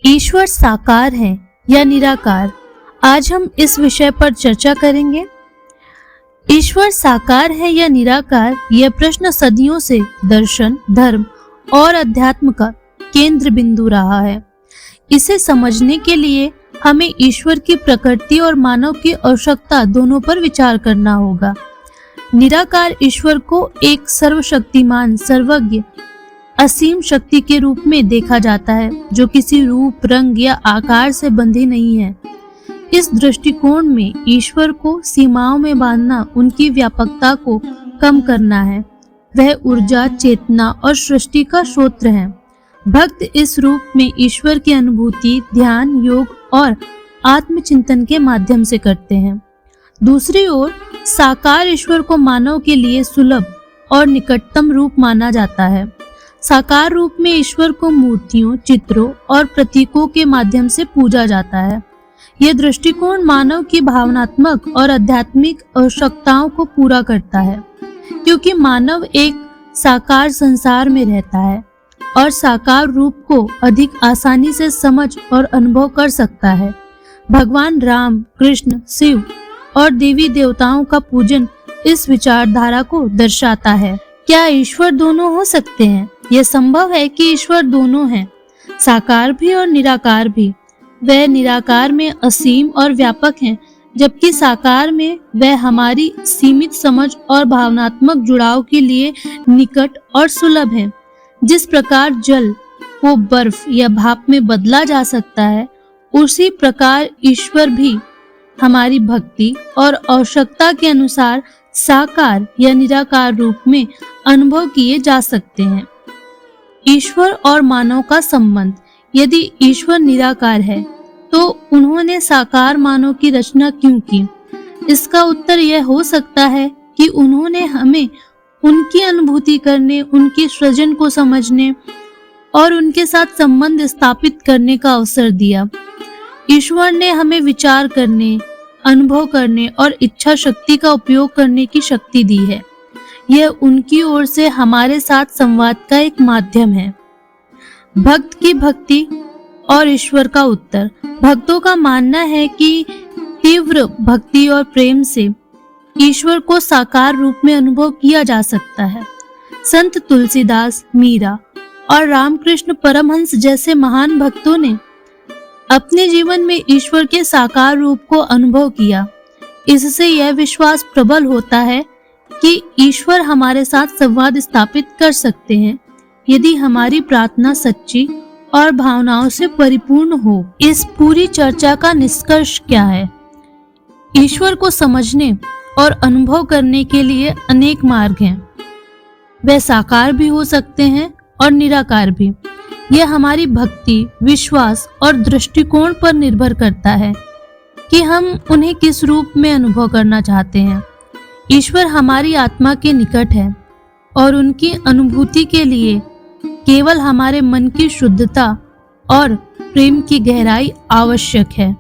ईश्वर साकार है या निराकार? आज हम इस विषय पर चर्चा करेंगे। ईश्वर साकार है या निराकार, यह प्रश्न सदियों से दर्शन, धर्म और अध्यात्म का केंद्र बिंदु रहा है। इसे समझने के लिए हमें ईश्वर की प्रकृति और मानव की आवश्यकता दोनों पर विचार करना होगा। निराकार ईश्वर को एक सर्वशक्तिमान, सर्वज्ञ, असीम शक्ति के रूप में देखा जाता है, जो किसी रूप, रंग या आकार से बंधी नहीं है। इस दृष्टिकोण में ईश्वर को सीमाओं में बांधना उनकी व्यापकता को कम करना है। वह ऊर्जा, चेतना और सृष्टि का स्रोत है। भक्त इस रूप में ईश्वर की अनुभूति ध्यान, योग और आत्मचिंतन के माध्यम से करते हैं। दूसरी ओर साकार ईश्वर को मानव के लिए सुलभ और निकटतम रूप माना जाता है। साकार रूप में ईश्वर को मूर्तियों, चित्रों और प्रतीकों के माध्यम से पूजा जाता है। यह दृष्टिकोण मानव की भावनात्मक और आध्यात्मिक आवश्यकताओं को पूरा करता है, क्योंकि मानव एक साकार संसार में रहता है और साकार रूप को अधिक आसानी से समझ और अनुभव कर सकता है। भगवान राम, कृष्ण, शिव और देवी देवताओं का पूजन इस विचारधारा को दर्शाता है। क्या ईश्वर दोनों हो सकते हैं? यह संभव है कि ईश्वर दोनों हैं, साकार भी और निराकार भी। वह निराकार में असीम और व्यापक हैं, जबकि साकार में वह हमारी सीमित समझ और भावनात्मक जुड़ाव के लिए निकट और सुलभ है। जिस प्रकार जल को बर्फ या भाप में बदला जा सकता है, उसी प्रकार ईश्वर भी हमारी भक्ति और आवश्यकता के अनुसार साकार या निराकार रूप में अनुभव किए जा सकते हैं। ईश्वर और मानव का संबंध। यदि ईश्वर निराकार है तो उन्होंने साकार मानव की रचना क्यों की? इसका उत्तर यह हो सकता है कि उन्होंने हमें उनकी अनुभूति करने, उनके सृजन को समझने और उनके साथ संबंध स्थापित करने का अवसर दिया। ईश्वर ने हमें विचार करने, अनुभव करने और इच्छा शक्ति का उपयोग करने की शक्ति दी है। यह उनकी ओर से हमारे साथ संवाद का एक माध्यम है। भक्त की भक्ति और ईश्वर का उत्तर। भक्तों का मानना है कि तीव्र भक्ति और प्रेम से ईश्वर को साकार रूप में अनुभव किया जा सकता है। संत तुलसीदास, मीरा और रामकृष्ण परमहंस जैसे महान भक्तों ने अपने जीवन में ईश्वर के साकार रूप को अनुभव किया। इससे यह विश्वास प्रबल होता है कि ईश्वर हमारे साथ संवाद स्थापित कर सकते हैं, यदि हमारी प्रार्थना सच्ची और भावनाओं से परिपूर्ण हो। इस पूरी चर्चा का निष्कर्ष क्या है? ईश्वर को समझने और अनुभव करने के लिए अनेक मार्ग हैं। वे साकार भी हो सकते हैं और निराकार भी। यह हमारी भक्ति, विश्वास और दृष्टिकोण पर निर्भर करता है कि हम उन्हें किस रूप में अनुभव करना चाहते हैं। ईश्वर हमारी आत्मा के निकट है और उनकी अनुभूति के लिए केवल हमारे मन की शुद्धता और प्रेम की गहराई आवश्यक है।